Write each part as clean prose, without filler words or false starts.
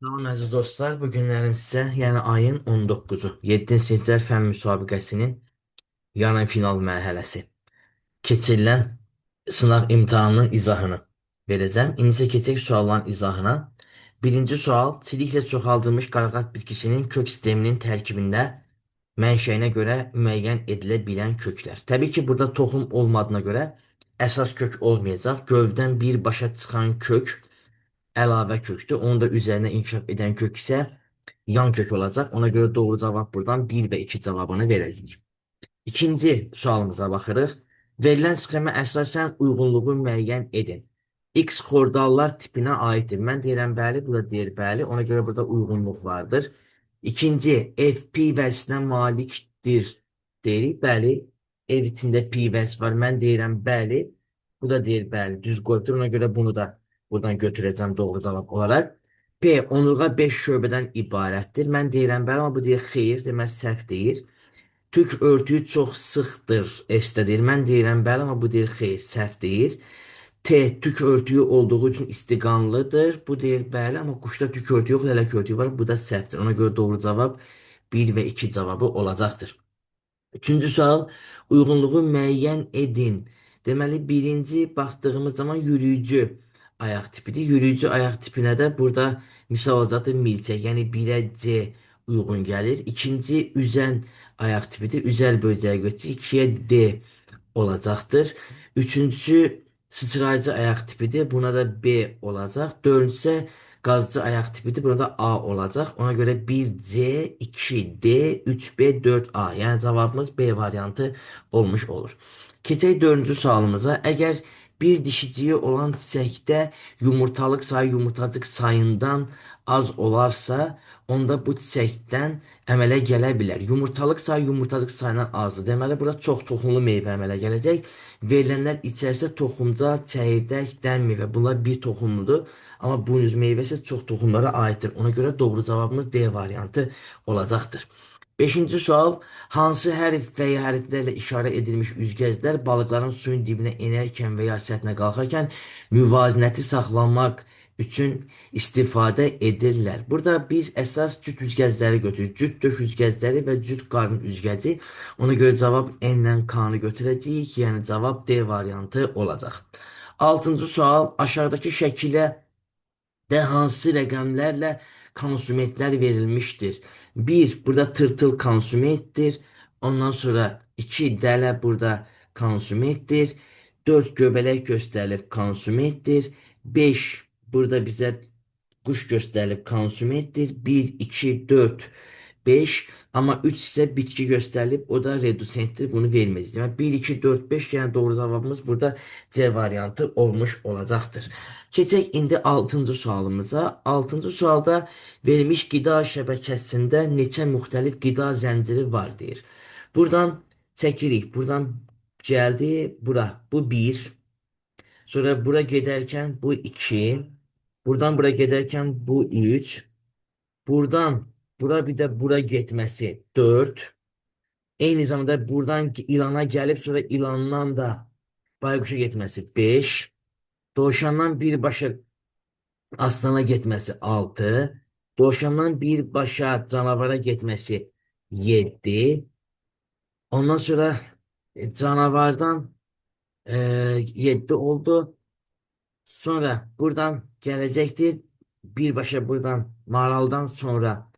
Salam əziz dostlar, bu günlərim sizə, yəni ayın 19-u 7 siniflər fənn müsabiqəsinin yarı final mərhələsi keçirilən sınaq imtahanının izahını verəcəm. İndi isə keçək sualların izahına. Birinci sual, çiliklə çoxaldılmış qaraqat bitkisinin kök sisteminin tərkibində mənşəyinə görə müəyyən edilə bilən köklər. Təbii ki, burada toxum olmadığına görə əsas kök olmayacaq. Gövdən birbaşa çıxan kök əlavə kökdür. Onu da üzərinə inkişaf edən kök isə yan kök olacaq. Ona görə doğru cavab buradan 1 və 2 cavabını verəcəyik. İkinci sualımıza baxırıq. Verilən sxemə əsasən uyğunluğu müəyyən edin. X xordallar tipinə aiddir. Mən deyirəm bəli, bu da deyir bəli. Ona görə burada uyğunluq vardır. İkinci, F pi vəzinə malikdir deyirik. Bəli, ev içində pi vəz var. Mən deyirəm bəli. Bu da deyir bəli. Düz qoyubdur. Ona görə bunu da buradan götürəcəm doğru cavab olaraq. P onurğa 5 şöbədən ibarətdir. Mən deyirəm bəli, amma bu deyir xeyir, demək səhv deyir. Türk örtüyü çox sıxdır. S-də deyir. Mən deyirəm bəli, amma bu deyir xeyir, səhv deyir. T tük örtüyü olduğu üçün istiqanlıdır. Bu deyir bəli, amma quşda tük örtüyü yox, lələk örtüyü var. Bu da səhvdir. Ona görə doğru cavab 1 və 2 cavabı olacaqdır. Üçüncü sual, uyğunluğu müəyyən edin. Deməli, birinci baxdığımız zaman yürüyücü ayaq tipidir. Yürüyücü ayaq tipinə də burada misal olacaqdır milçək, yəni 1-ə C uyğun gəlir. İkinci üzən ayaq tipidir. Üzəl böcəyə götürür. 2-yə D olacaqdır. Üçüncüsü sıçrayıcı ayaq tipidir. Buna da B olacaq. Dördüncüsü qazcı ayaq tipidir. Buna da A olacaq. Ona görə 1C, 2D, 3B, 4A. Yəni cavabımız B variantı olmuş olur. Keçək dördüncü sualımıza. Əgər bir dişiciyi olan çiçəkdə yumurtalıq sayı yumurtacıq sayından az olarsa, onda bu çiçəkdən əmələ gələ bilər. Yumurtalıq sayı yumurtacıq sayından azdır. Deməli, burada çox toxumlu meyvə əmələ gələcək. Verilənlər içərisində toxumca, çəyirdək, dən meyvə. Bunlar bir toxumludur. Amma buynuz meyvə isə çox toxumlara aiddir. Ona görə doğru cavabımız D variantı olacaqdır. Beşinci sual, hansı hərf və ya hərflərlə işarə edilmiş üzgəclər balıqların suyun dibinə enərkən və ya səthinə qalxarkən müvazinəti saxlamaq üçün istifadə edirlər. Burada biz əsas cüt üzgəcləri götürürük. Cüt döş üzgəcləri və cüt qarın üzgəci. Ona görə cavab N-lə K-nı götürəcəyik. Yəni cavab D variantı olacaq. Altıncı sual, aşağıdakı şəkilə de hansı rəqəmlərlə konsumentlər verilmişdir? 1. Burada tırtıl konsumentdir. Ondan sonra 2. Dələ burada konsumentdir. 4. Göbələk göstərilib konsumentdir. 5. Burada bizə quş göstərilib konsumentdir. 1, 2, 4, 5. Amma 3 isə bitki göstərilib. O da redusentdir. Bunu verməyəcək. Yəni 1, 2, 4, 5. Yəni doğru cavabımız burada C variantı olmuş olacaqdır. Keçək indi 6-cı sualımıza. 6-cı sualda verilmiş qida şəbəkəsində neçə müxtəlif qida zənciri var deyir. Buradan çəkirik. Buradan gəldi bura. Bu 1. Sonra bura gedərkən bu 2. Buradan bura gedərkən bu 3. Buradan bura bir də bura getməsi 4. Eyni zamanda buradan ilana gəlib sonra ilandan da bayquşa getməsi 5. Dovşandan birbaşa aslana getməsi 6. Dovşandan birbaşa canavara getməsi 7. Ondan sonra canavardan 7 oldu. Sonra buradan gələcəkdir. Birbaşa buradan maraldan sonra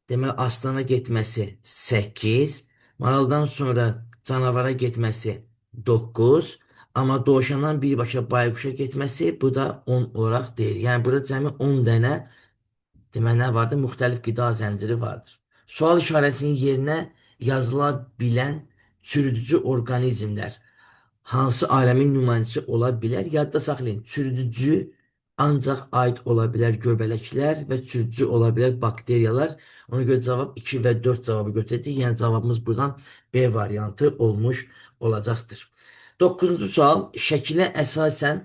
deməli aslana getməsi 8. Maraldan sonra canavara getməsi 9. Amma dovşandan birbaşa bayquşa getməsi bu da 10 olaraq deyil. Yəni burada cəmi 10 dənə deməli nə vardır? Müxtəlif qida zənciri vardır. Sual işarəsinin yerinə yazıla bilən çürüdücü orqanizmlər hansı aləmin nümayəndəsi ola bilər? Yadda saxlayın. Çürüdücü ancaq aid ola bilər göbələklər və çürüdücü ola bilər bakteriyalar. Ona görə cavab 2 və 4 cavabı götürəcək. Yəni cavabımız buradan B variantı olmuş olacaqdır. 9-cu sual. Şəkilə əsasən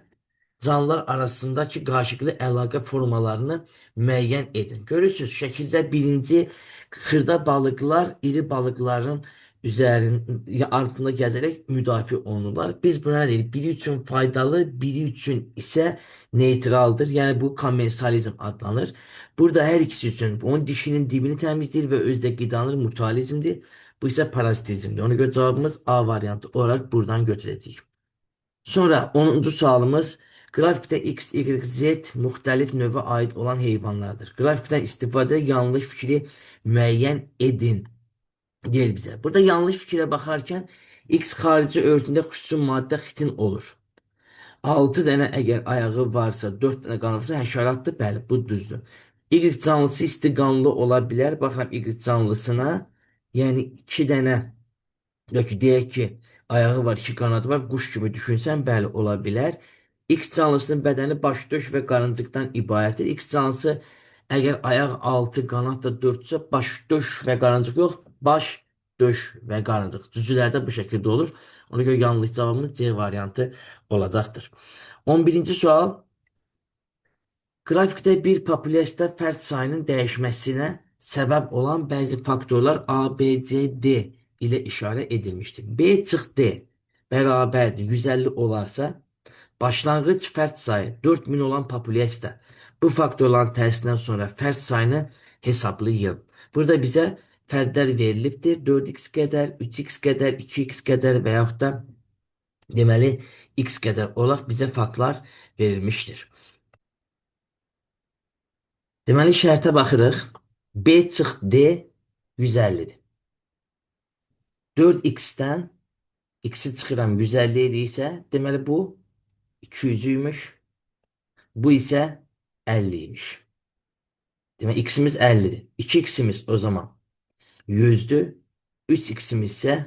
canlılar arasındakı qarşılıqlı əlaqə formalarını müəyyən edin. Görürsünüz, şəkildə birinci xırda balıqlar iri balıqların altında gəzərək müdafiə olunurlar. Biz buna nə deyirik? Biri üçün faydalı, biri üçün isə neytraldır. Yəni bu komensalizm adlanır. Burada hər ikisi üçün onun dişinin dibini təmizləyir və özdə qidanır mutualizmdir. Bu isə parazitizmdir. Ona görə cavabımız A variantı olaraq buradan götürəcəyik. Sonra 10-cu sualımız qrafikdə X, Y, Z müxtəlif növə aid olan heyvanlardır. Qrafikdən istifadə yanlış fikri müəyyən edin deyir bizə. Burada yanlış fikrə baxarkən X xarici örtündə xüsusi maddə xitin olur. 6 dənə əgər ayağı varsa, 4 dənə qanı varsa həşəratdır. Bəli, bu düzdür. Y canlısı isti qanlı ola bilər. Baxıram Y canlısına. Yəni 2 dənə ya ki deyək ki, ayağı var, iki qanadı var, quş kimi düşünsən, bəli, ola bilər. X canlısının bədəni baş, döş və qarıncıqdan ibarətdir. X canlısı əgər ayaq, altı, qanad da dördsə, baş, döş və qarıncıq yox, baş, döş və qarıncıq. Cücülərdə bu şəkildə olur. Ona görə yanlış cavabımız C variantı olacaqdır. 11-ci sual. Qrafikdə bir populyasiyada fərd sayının dəyişməsinə səbəb olan bəzi faktorlar A, B, C, D ilə işarə edilmişdir. B çıx D bərabərdir 150 olarsa, başlanğıc fərd sayı 4000 olan populyasiyada bu faktorların təsirindən sonra fərd sayını hesablayın. Burada bizə fərdlər verilibdir. 4x qədər, 3x qədər, 2x qədər və yaxud da deməli x qədər olaraq bizə faktlar verilmişdir. Deməli şərtə baxırıq. B çıx D 150-dir. 4x-dən x-i çıxıram 150 eləyirsə, deməli bu 200-üymüş. Bu isə 50-ymiş. Deməli x-imiz 50-dir. 2x-imiz o zaman 100-dür. 3x-imiz isə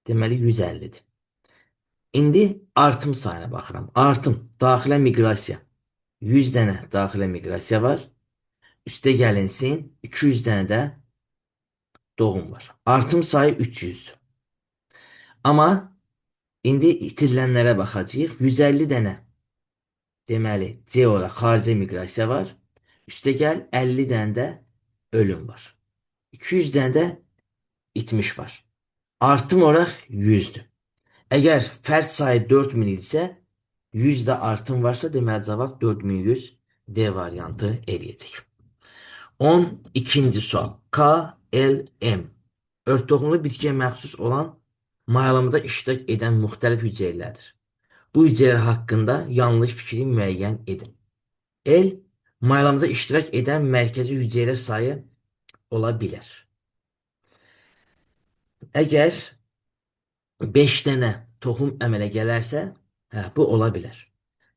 deməli 150-dir. İndi artım sayına baxıram. Artım, daxilə miqrasiya. 100 dənə daxilə miqrasiya var. Üstə gəlinsin 200 dənə də doğum var. Artım sayı 300'dür. Amma indi itirilənlərə baxacağıq. 150 dənə deməli C olaraq xarici miqrasiya var. Üstə gəl 50 dənə də ölüm var. 200 dənə də itmiş var. Artım olaraq 100'dür. Əgər fərd sayı 4000 isə 100 də artım varsa deməli cavab 4100 D variantı eləyəcək. 12-ci sual. KLM örtüqumlu bitkiyə məxsus olan mayalamada iştirak edən müxtəlif hüceyrələrdir. Bu hüceyrələr haqqında yanlış fikri müəyyən edin. L mayalamada iştirak edən mərkəzi hüceyrə sayı ola bilər. Əgər 5 dənə toxum əmələ gələrsə, bu ola bilər.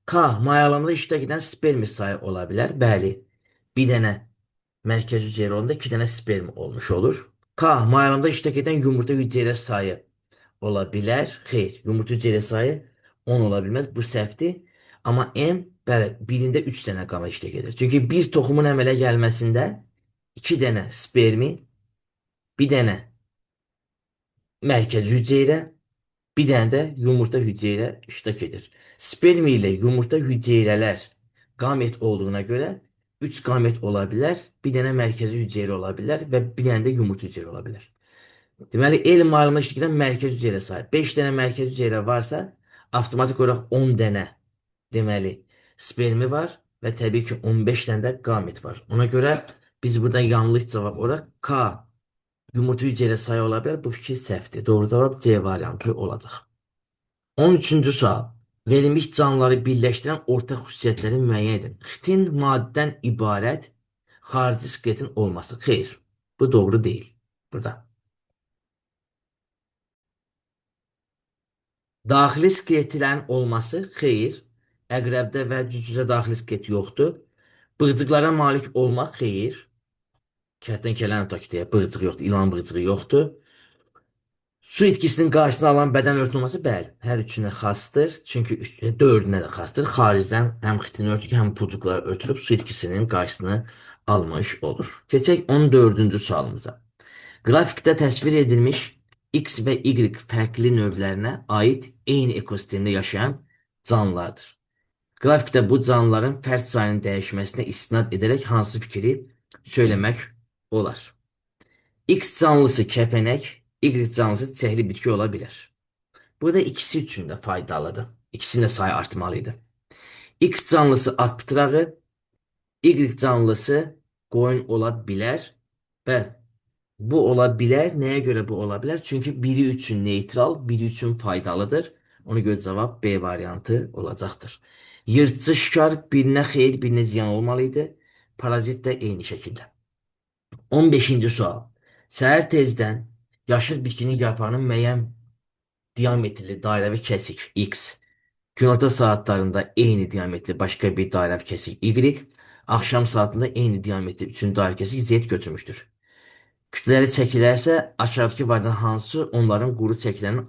K mayalamada iştirak edən spermi sayı ola bilər. Bəli, bir dənə mərkəzi hüceyrə olanda 2 dənə sperm olmuş olur. K mayalamada iştirak edən yumurta hüceyrə sayı ola bilər. Xeyr, yumurta hüceyrə sayı 10 ola bilməz. Bu səhvdir. Amma M bəli, birində 3 dənə qana iştirak edir. Çünki bir toxumun əmələ gəlməsində 2 dənə spermi, bir dənə mərkəzi hüceyrə, bir dənə də yumurta hüceyrə iştirak edir. Spermi ilə yumurta hüceyrələr qamet olduğuna görə 3 qamet ola bilər, bir dənə mərkəzi hüceyrə ola bilər və bir dənə də yumurta hüceyrə ola bilər. Deməli, elm alimə işləyən mərkəzi hüceyrə sayı. 5 dənə mərkəzi hüceyrə varsa, avtomatik olaraq 10 dənə deməli spermi var və təbii ki 15 dənə də qamet var. Ona görə biz burada yanlış cavab olaraq K yumurta hüceyrə sayı ola bilər. Bu fikir səhvdir. Doğru cavab C variantı olacaq. 13-cü sual. Verilmiş canlıları birləşdirən ortaq xüsusiyyətləri müəyyən edin. Xitin maddədən ibarət xarici skeletin olması. Xeyr, bu doğru deyil. Burada. Daxili skeletlərin olması. Xeyr, əqrəbdə və cücüdə daxili skelet yoxdur. Bığcıqlara malik olmaq. Xeyr, kərtənkələnin taktiği bığcığı yoxdur, ilan bığcığı yoxdur. Su itkisinin qarşısını alan bədən örtülməsi bəli, hər üçünə xasdır. Çünki dördünə də xasdır. Xaricdən həm xitin örtük, həm pulcuqlar örtülüb su itkisinin qarşısını almış olur. Keçək 14-cü sualımıza. Qrafikdə təsvir edilmiş X və Y fərqli növlərinə aid eyni ekosistemdə yaşayan canlılardır. Qrafikdə bu canlıların fərd sayının dəyişməsinə istinad edərək hansı fikri söyləmək olar? X canlısı kəpənək, Y canlısı çiçekli bitki ola bilər. Burada ikisi üçün də faydalıdır. İkisinin də sayı artmalıydı. X canlısı at pıtırağı, Y canlısı qoyun ola bilər. Bəli, bu ola bilər. Nəyə görə bu ola bilər? Çünki biri üçün neytral, biri üçün faydalıdır. Ona görə cavab B variantı olacaqdır. Yırtıcı şikar birinə xeyir, birinə ziyan olmalıydı. Parazit də eyni şəkildə. 15-ci sual. Səhər tezdən yaşıl bitkinin yarpağının müəyyən diametrli dairəvi kəsik X, günorta saatlarında eyni diametrli başqa bir dairəvi kəsik Y, axşam saatında eyni diametrli üçüncü dairəvi kəsik Z götürmüşdür. Kütləli çəkilərsə aşağıdakı variantdan hansı onların quru çəkilərinin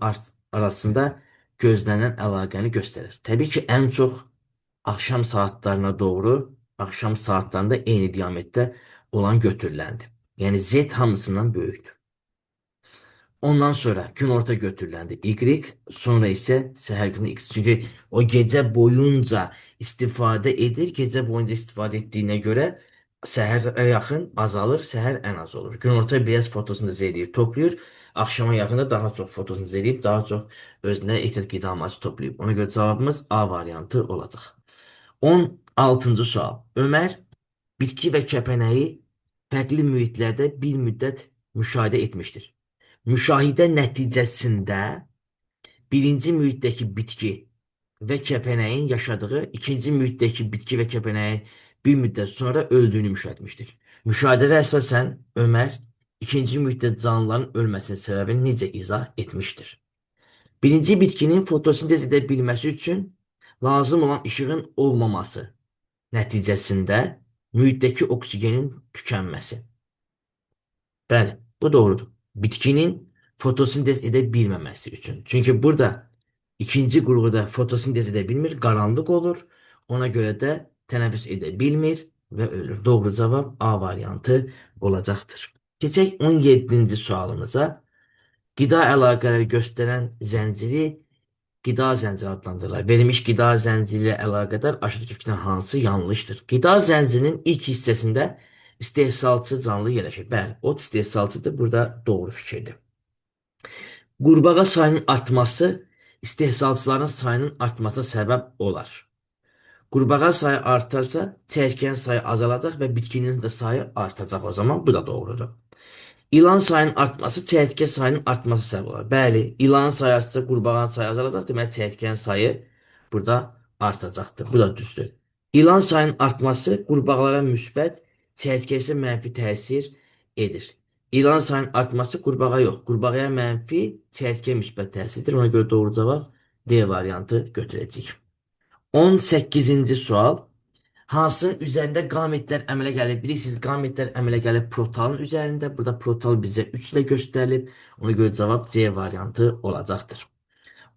arasında gözlənilən əlaqəni göstərir? Təbii ki, ən çox axşam saatlarına doğru, axşam saatlarında eyni diametrdə olan götürüləndi. Yəni Z hamısından böyükdür. Ondan sonra günorta götürülendi Y, sonra ise seher günü X. Çünkü o gece boyunca istifade edir. Gece boyunca istifade ettiğine göre seher yakın azalır, seher en az olur. Günorta biraz fotosentez eləyir, toplayır. Akşama yakında daha çok fotosentez eləyib, daha çok özünə ehtiyat qida maddəsi toplayıb. Ona göre cevabımız A variantı olacaq. 16-cı sual. Ömer bitki ve kəpənəyi fərqli mühitlərdə bir müddət müşahidə etmiştir. Müşahidə nəticəsində birinci mühitdəki bitki və kəpənəyin yaşadığı ikinci mühitdəki bitki və kəpənəyin bir müddət sonra öldüyünü müşahidə etmişdir. Müşahidədə əsasən Ömər ikinci mühitdə canlıların ölməsinin səbəbini necə izah etmişdir? Birinci bitkinin fotosintez edə bilməsi üçün lazım olan işığın olmaması nəticəsində mühitdəki oksigenin tükənməsi. Bəli, bu doğrudur. Bitkinin fotosintez edə bilməməsi üçün. Çünki burada ikinci qrupuda fotosintez edə bilmir, qaranlıq olur. Ona görə də tənəffüs edə bilmir və ölür. Doğru cavab A variantı olacaqdır. Keçək 17-ci sualımıza. Qida əlaqələri göstərən zənciri qida zənciri adlandırılır. Verilmiş qida zənciri ilə əlaqədar aşağıdakı fikirdən hansı yanlışdır? Qida zəncirinin ilk hissəsində istehsalçı canlı yerləşir. Bəli, ot istehsalçıdır. Burada doğru fikirdir. Qurbağa sayının artması istehsalçıların sayının artmasına səbəb olar. Qurbağa sayı artarsa, çəyirtkənin sayı azalacaq və bitkinin də sayı artacaq o zaman. Bu da doğrudur. İlan sayının artması çəyirtkə sayının artması səbəb olar. Bəli, ilanın sayı artsa, qurbağanın sayı azalacaq. Deməli, çəyirtkənin sayı burada artacaqdır. Bu da düzdür. İlan sayının artması qurbağalara müsbət, çəyirtkə isə mənfi təsir edir. İlan sayının artması qurbağa yox. Qurbağaya mənfi, çəyirtkəyə müsbət təsirdir. Ona görə doğru cavab D variantı götürəcəyik. 18-ci sual. Hansının üzərində qametlər əmələ gəlir? Bilirsiniz, qametlər əmələ gəlir protalın üzərində. Burada protal bizə 3 ilə göstərilib. Ona görə cavab C variantı olacaqdır.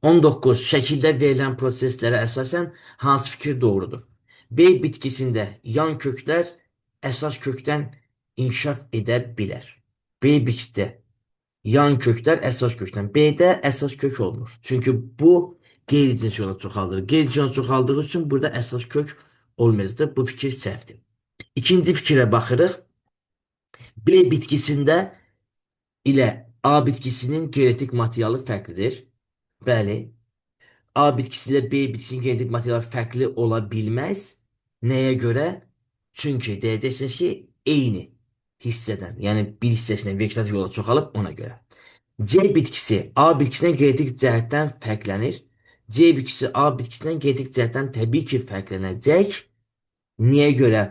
19. Şəkildə verilən proseslərə əsasən hansı fikir doğrudur? B bitkisində yan köklər əsas kökdən inkişaf edə bilər. B bitkisində yan köklər əsas kökdən. B-də əsas kök olmur. Çünki bu qeyri-cinsi yolda çoxaldır. Qeyri-cinsi yolda çoxaldığı üçün burada əsas kök olmazdı. Bu fikir səhvdir. İkinci fikrə baxırıq. B bitkisində ilə A bitkisinin genetik materialı fərqlidir. Bəli, A bitkisi ilə B bitkisinin genetik materialı fərqli ola bilməz. Nəyə görə? Çünki deyəcəksiniz ki, eyni hissədən, yəni bir hissəsindən vegetativ yola çoxalıb ona görə. C bitkisi A bitkisindən genetik cəhətdən fərqlənir. C bitkisi A bitkisindən genetik cəhətdən təbii ki, fərqlənəcək. Niyə görə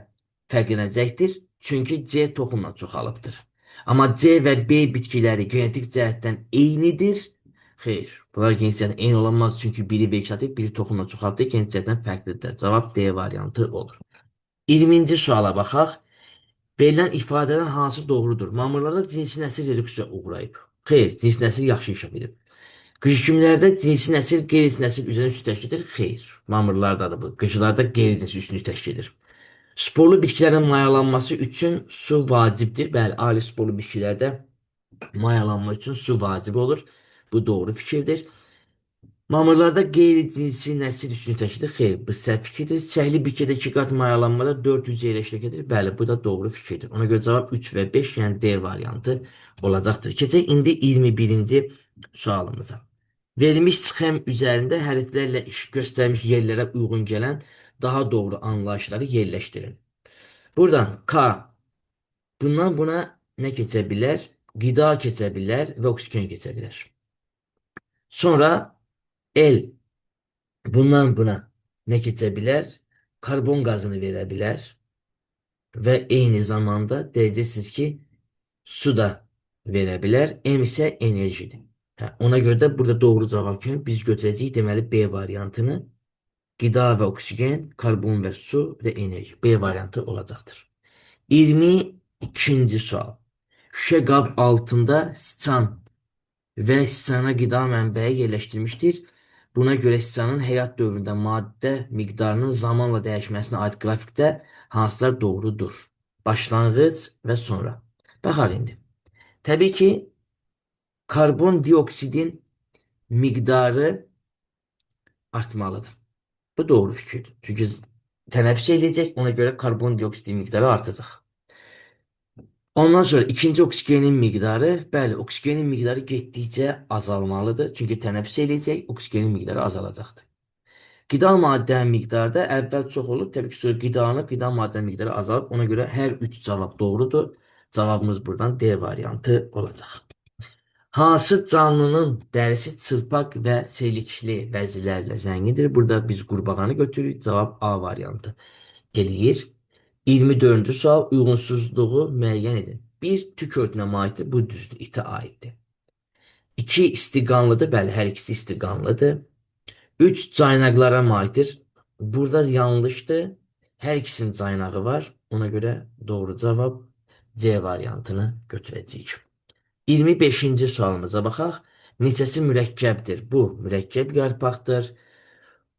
fərqlənəcəkdir? Çünki C toxumla çoxalıbdır. Amma C və B bitkiləri genetik cəhətdən eynidir. Xeyr, bunlar genetik cəhətdən eyni olamaz. Çünki biri vegetativ, biri toxumla çoxaldığı genetik cəhətdən fərqlidir. Cavab D variantı olur. 20-ci suala baxaq. Verilən ifadədən hansı doğrudur? Mamırlarda cinsi nəsil reduksiyaya uğrayıb. Xeyr, cinsi nəsil yaxşı inkişaf edib. Qışkimlərdə cinsi nəsil qeyri-cinsi nəsil üzrə üstün təşkil edir. Xeyr, mamırlarda da bu. Qışlarda qeyri-cinsi üstünlük təşkil edir. Sporlu bitkilərin mayalanması üçün su vacibdir. Bəli, ali sporlu bitkilərdə mayalanma üçün su vacib olur. Bu doğru fikirdir. Mamırlarda qeyri-cinsi nəsil üçün təşkil xeyr, bu səhv fikirdir. Çəkli bikədə 2 qat mayalanmada 400 yerləşək edir. Bəli, bu da doğru fikirdir. Ona görə cavab 3 və 5, yəni D variantı olacaqdır. Keçək indi 21-ci sualımıza. Verilmiş sxem üzərində hərflərlə iş göstərmiş yerlərə uyğun gələn daha doğru anlayışları yerləşdirin. Buradan K, bundan buna nə keçə bilər? Qida keçə bilər və oksigen keçə bilər. Sonra L, bundan buna nə keçə bilər? Karbon qazını verə bilər və eyni zamanda deyəcəksiniz ki, su da verə bilər. M isə enerjidir. Ona görə də burada doğru cavab kimi biz götürəcəyik deməli B variantını. Qida və oksigen, karbon və su və enerji. B variantı olacaqdır. 22-ci sual. Şüşə qab altında siçan və siçana qida mənbəyi yerləşdirmişdir. Buna görə siçanın həyat dövründə maddə miqdarının zamanla dəyişməsinə aid qrafikdə hansılar doğrudur? Başlanğıc və sonra. Baxaq indi. Təbii ki, karbon dioksidin miqdarı artmalıdır. Bu doğru fikirdir. Çünki tənəffüs edəcək, ona görə karbon dioksidin miqdarı artacaq. Ondan sonra ikinci oksigenin miqdarı, bəli, oksigenin miqdarı getdikcə azalmalıdır. Çünki tənəffüs edəcək, oksigenin miqdarı azalacaqdır. Qida maddənin miqdarı da əvvəl çox olub, təbii ki, sonra qida maddənin miqdarı azalıb. Ona görə hər üç cavab doğrudur. Cavabımız buradan D variantı olacaq. Hansı canlının dərisi çılpaq və selikli vəzilərlə zəngindir? Burada biz qurbağanı götürürük. Cavab A variantı eləyir. 24-cü sual uyğunsuzluğu müəyyən edin. Bir tük örtünə aiddir, bu düzdür, itə aiddir. 2 istiqanlıdır, bəli, hər ikisi istiqanlıdır. 3 caynaqlara aiddir. Burada yanlışdır. Hər ikisinin caynağı var. Ona görə doğru cavab C variantını götürəcəyik. 25-ci sualımıza baxaq. Neçəsi mürəkkəbdir? Bu mürəkkəb yarpaqdır.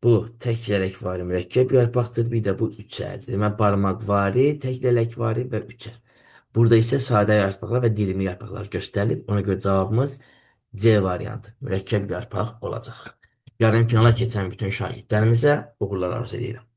Bu tək lələkvari mürəkkəb yarpaqdır. Bir də bu üçərdir. Demək, barmaqvari, tək lələkvari və üçər. Burada isə sadə yarpaqlar və dilimli yarpaqlar göstərilib. Ona görə cavabımız C variantı, mürəkkəb yarpaq olacaq. Yarım finala keçən bütün şagirdlərimizə uğurlar arzu edirəm.